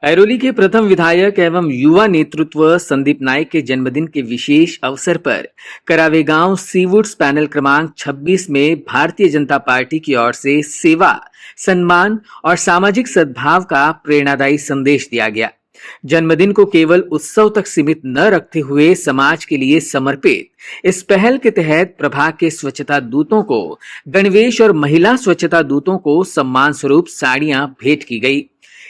ऐरोली के प्रथम विधायक एवं युवा नेतृत्व संदीप नाइक के जन्मदिन के विशेष अवसर पर करावे गांव सीवुड्स पैनल क्रमांक 26 में भारतीय जनता पार्टी की ओर से सेवा, सम्मान और सामाजिक सद्भाव का प्रेरणादायी संदेश दिया गया। जन्मदिन को केवल उत्सव तक सीमित न रखते हुए समाज के लिए समर्पित इस पहल के तहत प्रभाग के स्वच्छता दूतों को गणवेश और महिला स्वच्छता दूतों को सम्मान स्वरूप साड़ियां भेंट की गई।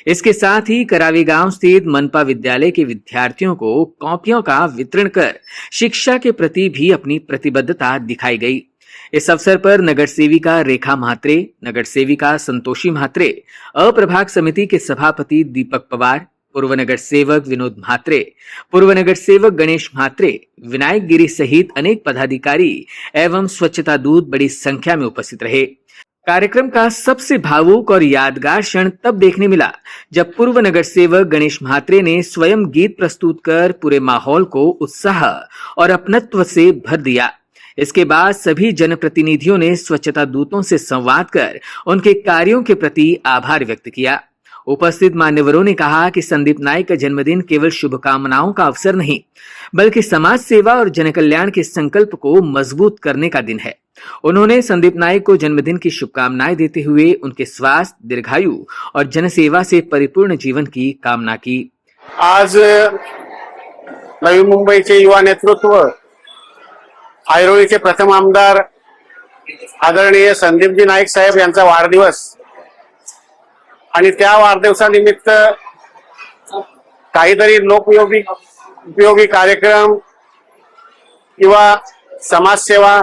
इसके साथ ही करावी गांव स्थित मनपा विद्यालय के विद्यार्थियों को कॉपियों का वितरण कर शिक्षा के प्रति भी अपनी प्रतिबद्धता दिखाई गई। इस अवसर पर नगर सेविका रेखा म्हात्रे, नगर सेविका संतोषी म्हात्रे, अप्रभाग समिति के सभापति दीपक पवार, पूर्व नगर सेवक विनोद म्हात्रे, पूर्व नगर सेवक गणेश म्हात्रे, विनायक गिरी सहित अनेक पदाधिकारी एवं स्वच्छता दूत बड़ी संख्या में उपस्थित रहे। कार्यक्रम का सबसे भावुक और यादगार क्षण तब देखने मिला जब पूर्व नगर सेवक गणेश म्हात्रे ने स्वयं गीत प्रस्तुत कर पूरे माहौल को उत्साह और अपनत्व से भर दिया। इसके बाद सभी जनप्रतिनिधियों ने स्वच्छता दूतों से संवाद कर उनके कार्यों के प्रति आभार व्यक्त किया। उपस्थित मान्यवरों ने कहा कि संदीप नाइक का जन्मदिन केवल शुभकामनाओं का अवसर नहीं, बल्कि समाज सेवा और जनकल्याण के संकल्प को मजबूत करने का दिन है। उन्होंने संदीप नाइक को जन्मदिन की शुभकामनाएं देते हुए उनके स्वास्थ्य, दीर्घायु और जनसेवा से परिपूर्ण जीवन की कामना की। आज नवी मुंबईचे युवा नेतृत्व, ऐरोलीचे प्रथम आमदार आदरणीय संदीपजी नाईक साहेब यांचा वाढदिवस आणि त्या वाढदिवसानिमित्त काहीतरी उपयोगी कार्यक्रम किंवा समाजसेवा,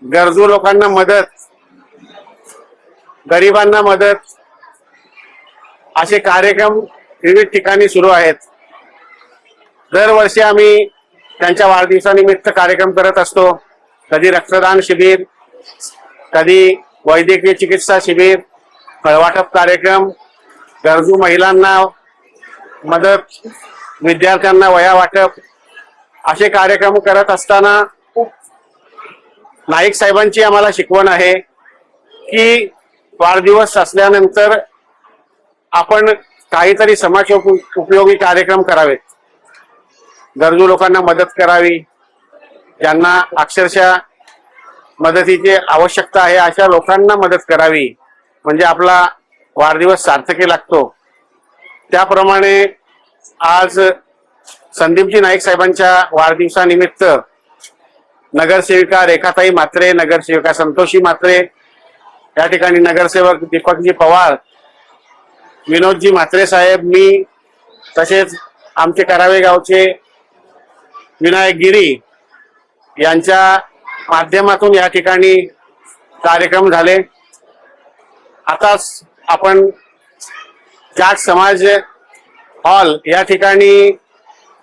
गरजू लोकांना मदत, गरिबांना मदत असे कार्यक्रम विविध ठिकाणी सुरू आहेत। दरवर्षी आम्ही त्यांच्या वाढदिवसानिमित्त कार्यक्रम करत असतो। कधी रक्तदान शिबिर, कधी वैद्यकीय चिकित्सा शिबिर, फळवाटप कार्यक्रम, गरजू महिलांना मदत, विद्यार्थ्यांना वह्या वाटप असे कार्यक्रम करत असताना नाईक साहेबांची आम्हाला शिकवण आहे की वाढदिवस असल्यानंतर आपण काहीतरी समाज उपयोगी कार्यक्रम करावेत, गरजू लोकांना मदत करावी, ज्यांना अक्षरशः मदतीची आवश्यकता आहे अशा लोकांना मदत करावी, म्हणजे आपला वाढदिवस सार्थकी लागतो। त्याप्रमाणे आज संदीपजी नाईक साहेबांच्या वाढदिवसानिमित्त नगरसेविका रेखाताई म्हात्रे, नगरसेविका संतोषी म्हात्रे, या ठिकाणी नगरसेवक दीपकजी पवार, विनोदजी म्हात्रे साहेब, मी, तसेच आमचे करावे गावचे विनायक गिरी यांच्या माध्यमातून या ठिकाणी कार्यक्रम झाले। आताच आपण जाट समाज हॉल या ठिकाणी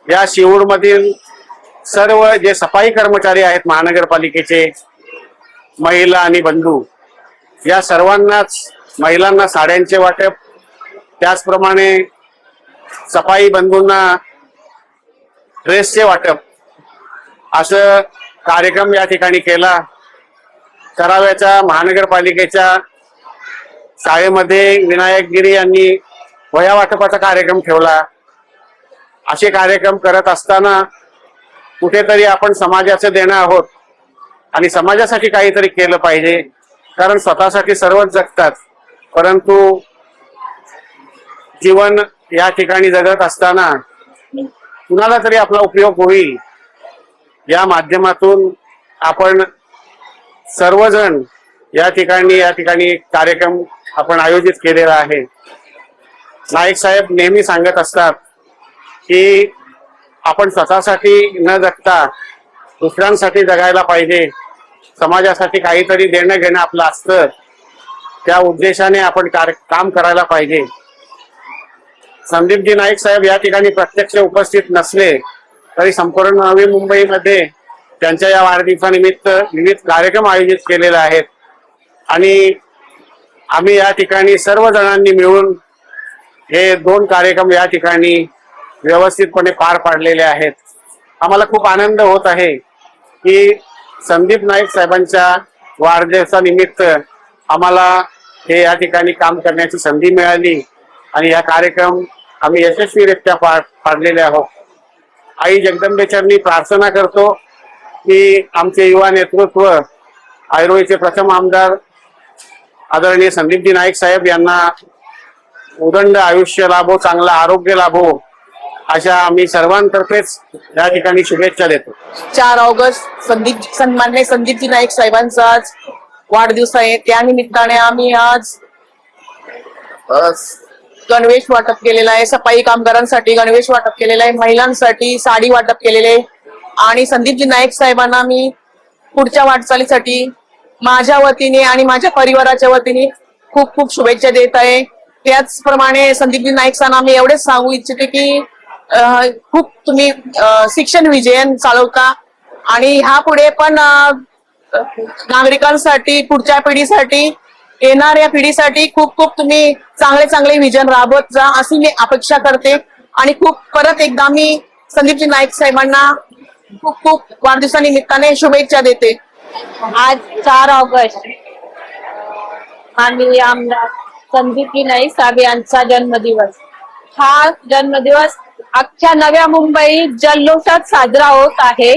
या शिवूरमधील सर्व जे सफाई कर्मचारी आहेत महानगरपालिकेचे, महिला आणि बंधू, या सर्वांनाच महिलांना साड्यांचे वाटप, त्याचप्रमाणे सफाई बंधूंना ड्रेसचे वाटप असं कार्यक्रम या ठिकाणी केला। कराव्याच्या महानगरपालिकेच्या शाळेमध्ये विनायक गिरी यांनी वह्या वाटपाचा कार्यक्रम ठेवला। असे कार्यक्रम करत असताना कुठेतरी आपण समाजाचे देणं आहोत आणि समाजासाठी काहीतरी केलं पाहिजे, कारण स्वतःसाठी सर्वच जगतात, परंतु जीवन या ठिकाणी जगत असताना कुणाला तरी आपला उपयोग होईल या माध्यमातून आपण सर्वजण या ठिकाणी कार्यक्रम आपण आयोजित केलेला आहे। नाईक साहेब नेहमी सांगत असतात की आपण स्वतःसाठी न जगता दुसऱ्यांसाठी जगायला पाहिजे, समाजासाठी काहीतरी देणं घेणं आपलं असतं, त्या उद्देशाने आपण काम करायला पाहिजे। संदीपजी नाईक साहेब या ठिकाणी प्रत्यक्ष उपस्थित नसले तरी संपूर्ण नवी मुंबईमध्ये त्यांच्या या वाढदिवसानिमित्त विविध कार्यक्रम आयोजित केलेले आहेत आणि आम्ही या ठिकाणी सर्व जणांनी मिळून हे 2 कार्यक्रम या ठिकाणी व्यवस्थितपणे पार पाडलेले आहेत। आम्हाला खूप आनंद होत आहे की संदीप नाईक साहेबांच्या वाढदिवसानिमित्त आम्हाला हे या ठिकाणी काम करण्याची संधी मिळाली आणि हा कार्यक्रम आम्ही यशस्वीरित्या पाडलेले आहोत. आई जगदंबेचरणी प्रार्थना करतो की आमचे युवा नेतृत्व ऐरोलीचे प्रथम आमदार आदरणीय संदीपजी नाईक साहेब यांना उदंड आयुष्य लाभो, चांगलं आरोग्य लाभो, अशा आम्ही सर्वांतर्फेच या ठिकाणी शुभेच्छा देतो. 4 ऑगस्ट सन्माननीय संदीपजी नाईक साहेबांचा आज वाढदिवस आहे. त्या निमित्ताने आम्ही आज गणवेश वाटप केलेला आहे. सफाई कामगारांसाठी गणवेश वाटप केलेला आहे, महिलांसाठी साडी वाटप केलेले आहे. आणि संदीपजी नाईक साहेबांना मी पुढच्या वाटचालीसाठी माझ्या वतीने आणि माझ्या परिवाराच्या वतीने खूप खूप शुभेच्छा देत आहे. त्याचप्रमाणे संदीपजी नाईक सरांना मी एवढेच सांगू इच्छिते की खूप तुम्ही शिक्षण विजयन चालवता आणि ह्या पुढे पण नागरिकांसाठी, पुढच्या पिढीसाठी, येणाऱ्या पिढीसाठी खूप खूप तुम्ही चांगले चांगले विजन राबवत जा अशी मी अपेक्षा करते. आणि खूप परत एकदा मी संदीपजी नाईक साहेबांना खूप खूप वाढदिवसानिमित्ताने शुभेच्छा देते. आज 4 ऑगस्ट माननीय आमदार संदीपजी नाईक साहेब यांचा जन्मदिवस. हा जन्मदिवस अख्ख्या नव्या मुंबईत जल्लोषात साजरा होत आहे.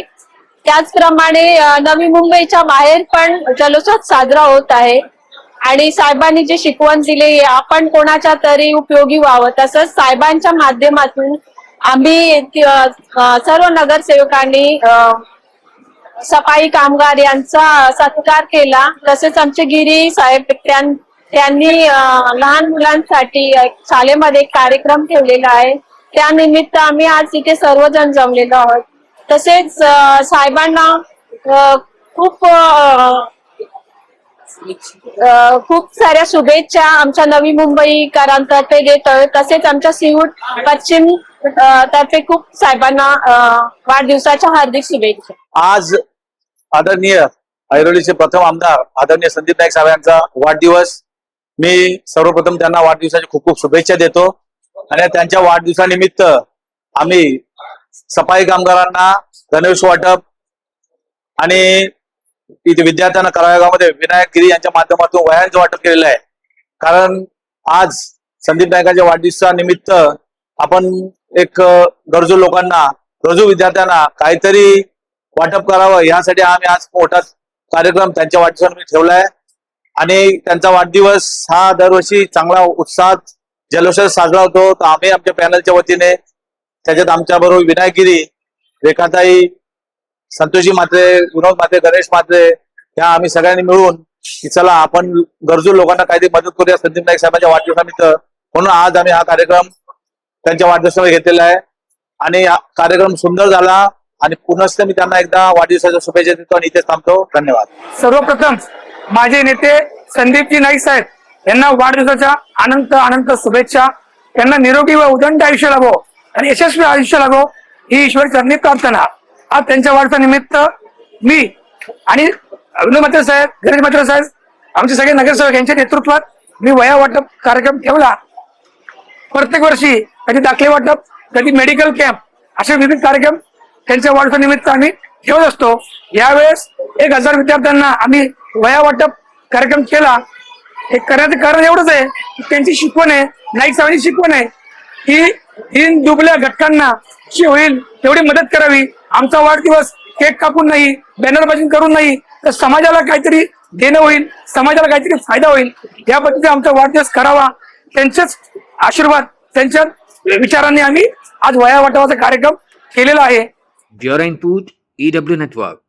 त्याचप्रमाणे नवी मुंबईच्या बाहेर पण जल्लोषात साजरा होत आहे. आणि साहेबांनी जे शिकवण दिली आपण कोणाच्या तरी उपयोगी व्हावं, तसंच साहेबांच्या माध्यमातून आम्ही सर्व नगरसेवकांनी सफाई कामगार यांचा सत्कार केला. तसेच आमचे गिरी साहेब त्यांनी लहान मुलांसाठी शाळेमध्ये एक कार्यक्रम ठेवलेला आहे. त्यानिमित्त आम्ही आज इथे सर्वजण जमलेलो आहोत. तसेच साहेबांना खूप साऱ्या शुभेच्छा आमच्या नवी मुंबईकरांतर्फे देतोय. तसेच आमच्या सिहूट पश्चिम तर्फे खूप साहेबांना वाढदिवसाच्या हार्दिक शुभेच्छा. आज आदरणीय ऐरोलीचे प्रथम आमदार आदरणीय संदीप नाईक साहेब यांचा वाढदिवस. मी सर्वप्रथम त्यांना वाढदिवसाची खूप खूप शुभेच्छा देतो. आणि त्यांच्या वाढदिवसानिमित्त आम्ही सफाई कामगारांना गणवेश वाटप आणि इथे विद्यार्थ्यांना कराव्या गावामध्ये विनायक गिरी यांच्या माध्यमातून वह्यांचं वाटप केलेलं आहे. कारण आज संदीप नाईकांच्या वाढदिवसानिमित्त आपण एक गरजू लोकांना, गरजू विद्यार्थ्यांना काहीतरी वाटप करावं यासाठी आम्ही आज मोठा कार्यक्रम त्यांच्या वाढदिवसानिमित्त ठेवलाय. आणि त्यांचा वाढदिवस हा दरवर्षी चांगला उत्साहात जल्लोषात साजरा होतो. तर आम्ही आमच्या पॅनलच्या वतीने त्याच्यात आमच्या बरोबर विनायक गिरी, रेखाताई, संतोषी म्हात्रे, विनोद म्हात्रे, गणेश म्हात्रे या आम्ही सगळ्यांनी मिळून की चला आपण गरजू लोकांना काहीतरी मदत करूया संदीप नाईक साहेबांच्या वाढदिवसानिमित्त. म्हणून आज आम्ही हा कार्यक्रम त्यांच्या वाढदिवसाला घेतलेला आहे. आणि हा कार्यक्रम सुंदर झाला. आणि पुनश्च मी त्यांना एकदा वाढदिवसाच्या शुभेच्छा देतो आणि इथेच थांबतो. धन्यवाद. सर्वप्रथम माझे नेते संदीपजी नाईक साहेब यांना वाढदिवसाच्या अनंत अनंत शुभेच्छा. त्यांना निरोगी व उदंड आयुष्य लाभो आणि यशस्वी आयुष्य लाभो ही ईश्वर चरणी प्रार्थना. आज त्यांच्या वाढदिवसानिमित्त मी आणि विनोद म्हात्रे साहेब, गणेश म्हात्रे साहेब, आमचे सगळे नगरसेवक यांच्या नेतृत्वात मी वह्या वाटप कार्यक्रम ठेवला. प्रत्येक वर्षी कधी दाखले वाटप, कधी मेडिकल कॅम्प असे विविध कार्यक्रम त्यांच्या वाढदिवसानिमित्त आम्ही ठेवत असतो. यावेळेस 1000 विद्यार्थ्यांना आम्ही वह्या वाटप कार्यक्रम केला. हे करण्याचं कारण एवढंच आहे की त्यांची शिकवण आहे, नाईक साहेबांची शिकवण आहे की हीन दुबळ्या घटकांना जी होईल तेवढी मदत करावी. आमचा वाढदिवस केक कापून नाही, बॅनरबाजी करून नाही, तर समाजाला काहीतरी देणं होईल, समाजाला काहीतरी फायदा होईल या पद्धतीने आमचा वाढदिवस करावा. त्यांचेच आशीर्वाद, त्यांच्या विचारांनी आम्ही आज वह्या वाटपाचा कार्यक्रम केलेला आहे. Bureau input EW network.